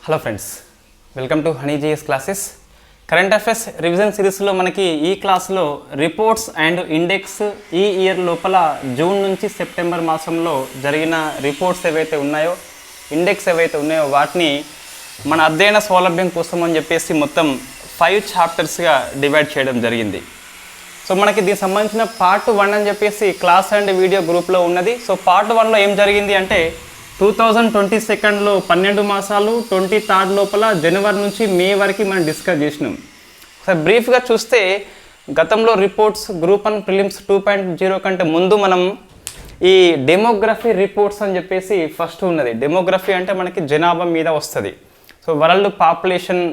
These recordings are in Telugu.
Hello friends, welcome to honey GS classes. Current affairs revision సిరీస్లో మనకి ఈ క్లాస్లో రిపోర్ట్స్ అండ్ ఇండెక్స్ ఈ ఇయర్ లోపల జూన్ నుంచి సెప్టెంబర్ మాసంలో జరిగిన రిపోర్ట్స్ ఏవైతే ఉన్నాయో, ఇండెక్స్ ఏవైతే ఉన్నాయో వాటిని మన అధ్యయన సౌలభ్యం కోసం అని చెప్పేసి మొత్తం 5 చాప్టర్స్గా డివైడ్ చేయడం జరిగింది. సో మనకి దీనికి సంబంధించిన పార్ట్ 1 అని చెప్పేసి క్లాస్ అండ్ వీడియో గ్రూప్లో ఉన్నది. సో పార్ట్ 1లో ఏం జరిగింది అంటే 2022లో 12 మాసాలు, 23 లోపల జనవరి నుంచి మే వరకు మనం డిస్కస్ చేసినాం. ఒకసారి బ్రీఫ్గా చూస్తే గతంలో రిపోర్ట్స్ గ్రూప్ 1 ప్రిలిమ్స్ 2.0 కంటే ముందు మనం ఈ డెమోగ్రఫీ రిపోర్ట్స్ అని చెప్పేసి ఫస్ట్ ఉన్నది. డెమోగ్రఫీ అంటే మనకి జనాభా మీద వస్తుంది. సో వరల్డ్ పాపులేషన్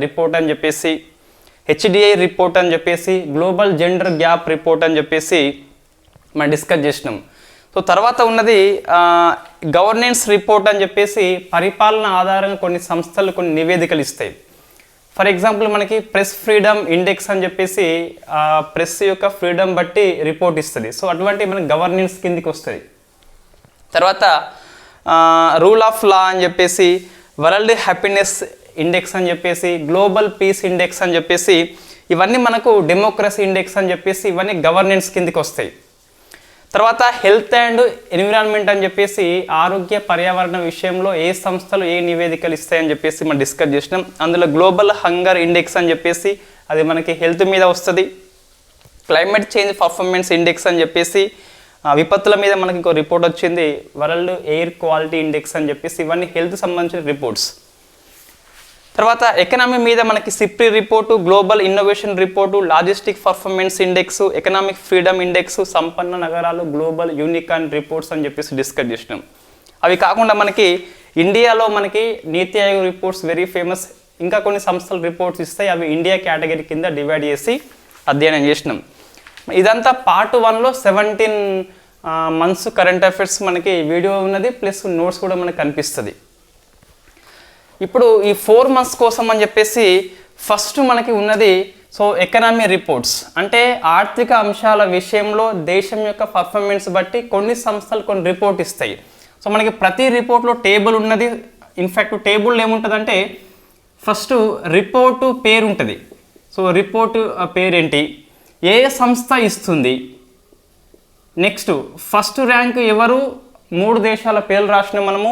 రిపోర్ట్ అని చెప్పేసి, హెచ్డిఐ రిపోర్ట్ అని చెప్పేసి, గ్లోబల్ జెండర్ గ్యాప్ రిపోర్ట్ అని చెప్పేసి మనం డిస్కస్ చేసినాం. సో తర్వాత ఉన్నది గవర్నెన్స్ రిపోర్ట్ అని చెప్పేసి పరిపాలన ఆధారంగా కొన్ని సంస్థలు కొన్ని నివేదికలు ఇస్తాయి. ఫర్ ఎగ్జాంపుల్ మనకి ప్రెస్ ఫ్రీడమ్ ఇండెక్స్ అని చెప్పేసి ప్రెస్ యొక్క ఫ్రీడమ్ బట్టి రిపోర్ట్ ఇస్తుంది. సో అటువంటి మనకి గవర్నెన్స్ కిందికి వస్తుంది. తర్వాత రూల్ ఆఫ్ లా అని చెప్పేసి, వరల్డ్ హ్యాపీనెస్ ఇండెక్స్ అని చెప్పేసి, గ్లోబల్ పీస్ ఇండెక్స్ అని చెప్పేసి ఇవన్నీ మనకు డెమోక్రసీ ఇండెక్స్ అని చెప్పేసి ఇవన్నీ గవర్నెన్స్ కిందికి వస్తాయి. తర్వాత హెల్త్ అండ్ ఎన్విరాన్మెంట్ అని చెప్పేసి ఆరోగ్య పర్యావరణ విషయంలో ఏ సంస్థలు ఏ నివేదికలు ఇస్తాయని చెప్పేసి మనం డిస్కస్ చేసినాం. అందులో గ్లోబల్ హంగర్ ఇండెక్స్ అని చెప్పేసి అది మనకి హెల్త్ మీద వస్తుంది. క్లైమేట్ చేంజ్ పర్ఫార్మెన్స్ ఇండెక్స్ అని చెప్పేసి విపత్తుల మీద మనకి ఇంకో రిపోర్ట్ వచ్చింది. వరల్డ్ ఎయిర్ క్వాలిటీ ఇండెక్స్ అని చెప్పేసి ఇవన్నీ హెల్త్ సంబంధించిన రిపోర్ట్స్. తర్వాత ఎకనామీ మీద మనకి SIPRI report, global innovation report, logistic performance index, economic freedom index, సంపన్న నగరాలు, గ్లోబల్ యూనికార్న్ రిపోర్ట్స్ అని చెప్పేసి డిస్కస్ చేసినాం. అవి కాకుండా మనకి ఇండియాలో మనకి నీతి ఆయోగ్ రిపోర్ట్స్ వెరీ ఫేమస్. ఇంకా కొన్ని సంస్థలు రిపోర్ట్స్ ఇస్తాయి, అవి ఇండియా కేటగిరీ కింద డివైడ్ చేసి అధ్యయనం చేసినాం. ఇదంతా పార్ట్ 1లో 17 మంత్స్ కరెంట్ అఫైర్స్ మనకి వీడియో ఉన్నది, ప్లస్ నోట్స్ కూడా మనకు కనిపిస్తుంది. ఇప్పుడు ఈ 4 మంత్స్ కోసం అని చెప్పేసి ఫస్ట్ మనకి ఉన్నది సో ఎకనామీ రిపోర్ట్స్. అంటే ఆర్థిక అంశాల విషయంలో దేశం యొక్క పర్ఫార్మెన్స్ బట్టి కొన్ని సంస్థలు కొన్ని రిపోర్ట్ ఇస్తాయి. సో మనకి ప్రతి రిపోర్ట్లో టేబుల్ ఉన్నది. ఇన్ఫ్యాక్ట్ టేబుల్లో ఏముంటుందంటే ఫస్ట్ రిపోర్టు పేరు ఉంటుంది. సో రిపోర్టు పేరేంటి, ఏ సంస్థ ఇస్తుంది, నెక్స్ట్ ఫస్ట్ ర్యాంక్ ఎవరు, 3 దేశాల పేర్లు రాసిన మనము,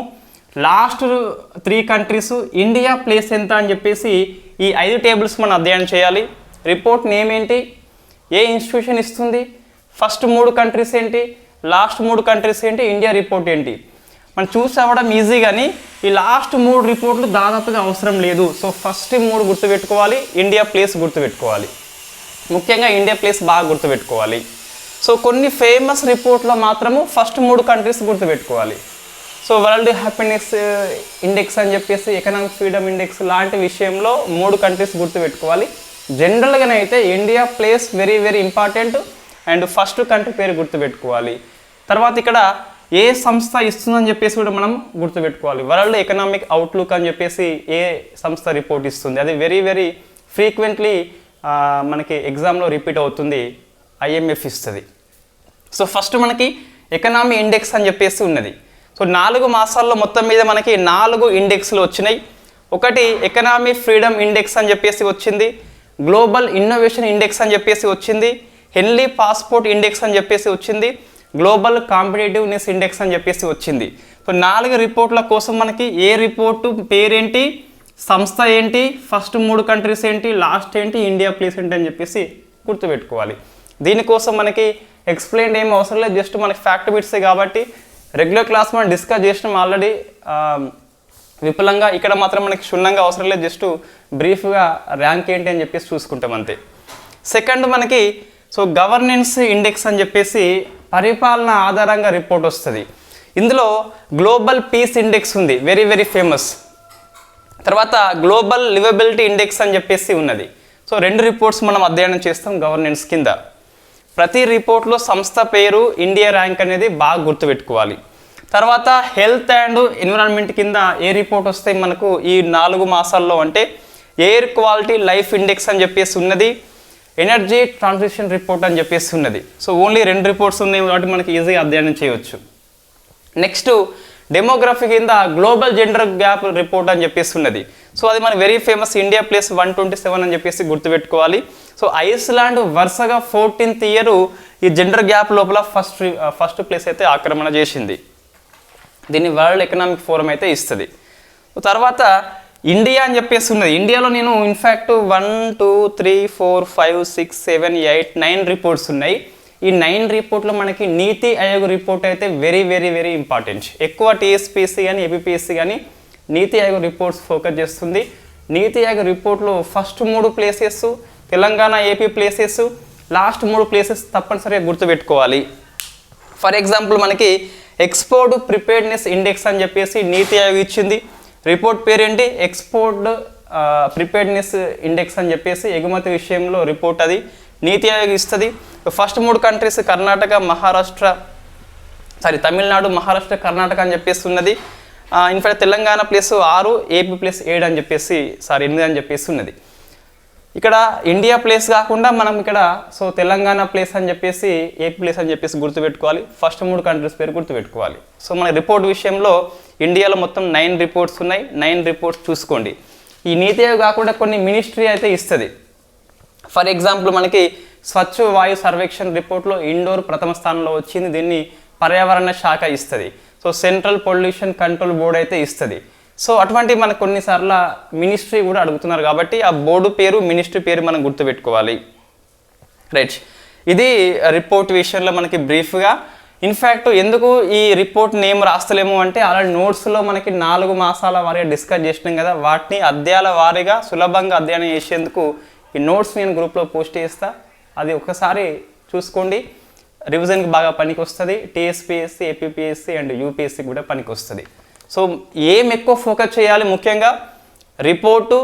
లాస్ట్ 3 కంట్రీస్, ఇండియా ప్లేస్ ఎంత అని చెప్పేసి ఈ 5 టేబుల్స్ మనం అధ్యయనం చేయాలి. రిపోర్ట్ నేమ్ ఏంటి, ఏ ఇన్స్టిట్యూషన్ ఇస్తుంది, ఫస్ట్ 3 కంట్రీస్ ఏంటి, లాస్ట్ 3 కంట్రీస్ ఏంటి, ఇండియా రిపోర్ట్ ఏంటి. మనం చూసి అవ్వడం ఈజీ, కానీ ఈ లాస్ట్ 3 రిపోర్ట్లు దాదాపుగా అవసరం లేదు. సో ఫస్ట్ 3 గుర్తుపెట్టుకోవాలి, ఇండియా ప్లేస్ గుర్తుపెట్టుకోవాలి, ముఖ్యంగా ఇండియా ప్లేస్ బాగా గుర్తుపెట్టుకోవాలి. సో కొన్ని ఫేమస్ రిపోర్ట్లో మాత్రము ఫస్ట్ 3 కంట్రీస్ గుర్తుపెట్టుకోవాలి. సో వరల్డ్ హ్యాపీనెస్ ఇండెక్స్ అని చెప్పేసి, ఎకనామిక్ ఫ్రీడమ్ ఇండెక్స్ లాంటి విషయంలో 3 కంట్రీస్ గుర్తుపెట్టుకోవాలి. జనరల్గానైతే India place very very important and first country పేరు గుర్తుపెట్టుకోవాలి. తర్వాత ఇక్కడ ఏ సంస్థ ఇస్తుందని చెప్పేసి కూడా మనం గుర్తుపెట్టుకోవాలి. వరల్డ్ ఎకనామిక్ అవుట్లుక్ అని చెప్పేసి ఏ సంస్థ రిపోర్ట్ ఇస్తుంది, అది వెరీ వెరీ ఫ్రీక్వెంట్లీ మనకి ఎగ్జామ్లో రిపీట్ అవుతుంది, IMF ఇస్తుంది. సో ఫస్ట్ మనకి ఎకనామీ ఇండెక్స్ అని చెప్పేసి ఉన్నది. సో 4 మాసాల్లో మొత్తం మీద మనకి 4 ఇండెక్స్లు వచ్చినాయి. ఒకటి ఎకనామీ ఫ్రీడమ్ ఇండెక్స్ అని చెప్పేసి వచ్చింది, గ్లోబల్ ఇన్నోవేషన్ ఇండెక్స్ అని చెప్పేసి వచ్చింది, హెన్లీ పాస్పోర్ట్ ఇండెక్స్ అని చెప్పేసి వచ్చింది, గ్లోబల్ కాంపిటేటివ్నెస్ ఇండెక్స్ అని చెప్పేసి వచ్చింది. సో 4 రిపోర్ట్ల కోసం మనకి ఏ రిపోర్టు పేరేంటి, సంస్థ ఏంటి, ఫస్ట్ 3 కంట్రీస్ ఏంటి, లాస్ట్ ఏంటి, ఇండియా ప్లేస్ ఏంటి అని చెప్పేసి గుర్తుపెట్టుకోవాలి. దీనికోసం మనకి ఎక్స్ప్లెయిన్ ఏం అవసరం లేదు, జస్ట్ మనకి ఫ్యాక్ట్ బిట్సే కాబట్టి రెగ్యులర్ క్లాస్ మనం డిస్కస్ చేసినాం ఆల్రెడీ విపులంగా. ఇక్కడ మాత్రం మనకి క్షుణ్ణంగా అవసరం లేదు, జస్ట్ బ్రీఫ్గా ర్యాంక్ ఏంటి అని చెప్పేసి చూసుకుంటాం అంతే. సెకండ్ మనకి సో గవర్నెన్స్ ఇండెక్స్ అని చెప్పేసి పరిపాలన ఆధారంగా రిపోర్ట్ వస్తుంది. ఇందులో గ్లోబల్ పీస్ ఇండెక్స్ ఉంది, వెరీ వెరీ ఫేమస్. తర్వాత గ్లోబల్ లివబిలిటీ ఇండెక్స్ అని చెప్పేసి ఉన్నది. సో 2 రిపోర్ట్స్ మనం అధ్యయనం చేస్తాం గవర్నెన్స్ కింద. ప్రతి రిపోర్ట్లో సంస్థ పేరు, ఇండియా ర్యాంక్ అనేది బాగా గుర్తుపెట్టుకోవాలి. తర్వాత హెల్త్ అండ్ ఎన్విరాన్మెంట్ కింద ఏ రిపోర్ట్ వస్తాయి మనకు ఈ 4 మాసాల్లో అంటే ఎయిర్ క్వాలిటీ లైఫ్ ఇండెక్స్ అని చెప్పేసి ఉన్నది, ఎనర్జీ ట్రాన్సిషన్ రిపోర్ట్ అని చెప్పేసి ఉన్నది. సో ఓన్లీ 2 రిపోర్ట్స్ ఉన్నాయి కాబట్టి మనకి ఈజీగా అధ్యయనం చేయవచ్చు. నెక్స్ట్ డెమోగ్రఫీ కింద గ్లోబల్ జెండర్ గ్యాప్ రిపోర్ట్ అని చెప్పేసి ఉన్నది. సో అది మన వెరీ ఫేమస్ ఇండియా ప్లేస్ 127 అని చెప్పేసి గుర్తుపెట్టుకోవాలి. సో ఐస్లాండ్ వరుసగా 14th ఇయర్ ఈ జెండర్ గ్యాప్ లోపల ఫస్ట్ ప్లేస్ అయితే ఆక్రమణ చేసింది. దీన్ని వరల్డ్ ఎకనామిక్ ఫోరం అయితే ఇస్తుంది. తర్వాత ఇండియా అని చెప్పేసి ఉన్నది. ఇండియాలో నేను ఇన్ఫ్యాక్ట్ 1 2 3 4 5 6 7 8 9 రిపోర్ట్స్ ఉన్నాయి. ఈ 9 రిపోర్ట్లో మనకి నీతి ఆయోగ్ రిపోర్ట్ అయితే వెరీ వెరీ వెరీ ఇంపార్టెంట్. ఎక్కువ టీఎస్పీఎస్సీ కానీ ఏపీపీఎస్సీ కానీ నీతి ఆయోగ్ రిపోర్ట్స్ ఫోకస్ చేస్తుంది. నీతి ఆయోగ్ రిపోర్ట్లో first 3 places Telangana AP places, last 3 places తప్పనిసరిగా గుర్తుపెట్టుకోవాలి. ఫర్ ఎగ్జాంపుల్ మనకి ఎక్స్పోర్ట్ ప్రిపేర్డ్నెస్ ఇండెక్స్ అని చెప్పేసి నీతి ఆయోగ్ ఇచ్చింది. రిపోర్ట్ పేరేంటి? ఎక్స్పోర్ట్ ప్రిపేర్డ్నెస్ ఇండెక్స్ అని చెప్పేసి ఎగుమతి విషయంలో రిపోర్ట్ అది నీతి ఆయోగ్ ఇస్తుంది. ఫస్ట్ 3 కంట్రీస్ కర్ణాటక, తమిళనాడు, మహారాష్ట్ర, కర్ణాటక అని చెప్పేసి ఉన్నది. In fact Telangana place 6, AP place 7 అని చెప్పేసి 8 అని చెప్పేసి ఉన్నది. ఇక్కడ ఇండియా ప్లేస్ కాకుండా మనం ఇక్కడ తెలంగాణ ప్లేస్ అని చెప్పేసి ఏపీ ప్లేస్ అని చెప్పేసి గుర్తుపెట్టుకోవాలి. ఫస్ట్ 3 కంట్రీస్ పేరు గుర్తుపెట్టుకోవాలి. సో మన రిపోర్ట్ విషయంలో ఇండియాలో మొత్తం 9 రిపోర్ట్స్ ఉన్నాయి. 9 రిపోర్ట్స్ చూసుకోండి. ఈ నీతి ఆయోగ్ కాకుండా కొన్ని మినిస్ట్రీ అయితే ఇస్తుంది. ఫర్ ఎగ్జాంపుల్ మనకి స్వచ్ఛ వాయు సర్వేక్షణ రిపోర్ట్లో ఇండోర్ ప్రథమ స్థానంలో వచ్చింది. దీన్ని పర్యావరణ శాఖ ఇస్తుంది. So central pollution control board అయితే ఇస్తుంది. సో అటువంటి మనకు కొన్నిసార్లు మినిస్ట్రీ కూడా అడుగుతున్నారు కాబట్టి ఆ బోర్డు పేరు, మినిస్ట్రీ పేరు మనం గుర్తుపెట్టుకోవాలి. రైట్, ఇది రిపోర్ట్ విషయంలో మనకి బ్రీఫ్గా. ఇన్ఫ్యాక్ట్ ఎందుకు ఈ రిపోర్ట్ నేమ్ రాస్తలేము అంటే ఆల్రెడీ నోట్స్లో మనకి 4 మాసాల వారీగా డిస్కస్ చేసినాం కదా, వాటిని అధ్యాయాల వారీగా సులభంగా అధ్యయనం చేసేందుకు ఈ నోట్స్ నేను గ్రూప్లో పోస్ట్ చేస్తా. అది ఒకసారి చూసుకోండి, రివిజన్కి బాగా పనికి వస్తుంది. టీఎస్పీఎస్సీ, ఏపీపీఎస్సీ అండ్ యూపీఎస్సీ కూడా పనికి వస్తుంది. సో ఏం ఎక్కువ ఫోకస్ చేయాలి? ముఖ్యంగా రిపోర్టు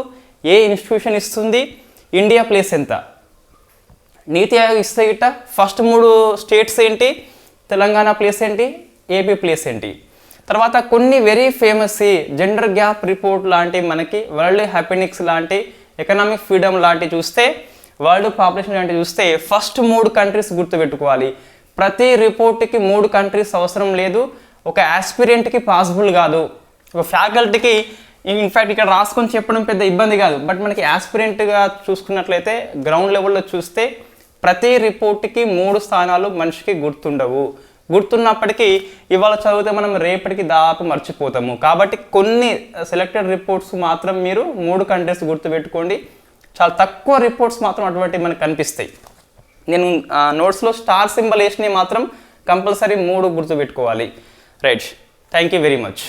ఏ ఇన్స్టిట్యూషన్ ఇస్తుంది, ఇండియా ప్లేస్ ఎంత, నీతి ఆయోగ్ ఇస్తే గిట్ట ఫస్ట్ 3 స్టేట్స్ ఏంటి, తెలంగాణ ప్లేస్ ఏంటి, ఏపీ ప్లేస్ ఏంటి. తర్వాత కొన్ని very famous gender gap report లాంటి, మనకి వరల్డ్ హ్యాపీనిక్స్ లాంటి, ఎకనామిక్ ఫ్రీడమ్ లాంటి చూస్తే, వరల్డ్ పాపులేషన్ లాంటి చూస్తే ఫస్ట్ 3 కంట్రీస్ గుర్తుపెట్టుకోవాలి. ప్రతి రిపోర్ట్కి 3 కంట్రీస్ అవసరం లేదు. ఒక ఆస్పిరెంట్కి పాసిబుల్ కాదు, ఒక ఫ్యాకల్టీకి ఇన్ఫ్యాక్ట్ ఇక్కడ రాసుకొని చెప్పడం పెద్ద ఇబ్బంది కాదు. బట్ మనకి ఆస్పిరెంట్గా చూసుకున్నట్లయితే గ్రౌండ్ లెవెల్లో చూస్తే ప్రతి రిపోర్ట్కి 3 స్థానాలు మనిషికి గుర్తుండవు. గుర్తున్నప్పటికీ ఇవాళ చదివితే మనం రేపటికి దాదాపు మర్చిపోతాము. కాబట్టి కొన్ని సెలెక్టెడ్ రిపోర్ట్స్ మాత్రం మీరు 3 కంట్రీస్ గుర్తుపెట్టుకోండి. చాలా తక్కువ రిపోర్ట్స్ మాత్రం అటువంటివి మనకు కనిపిస్తాయి. నేను నోట్స్లో స్టార్ సింబల్ వేసినవి మాత్రం కంపల్సరీ 3 గుర్తుపెట్టుకోవాలి. Right, thank you very much.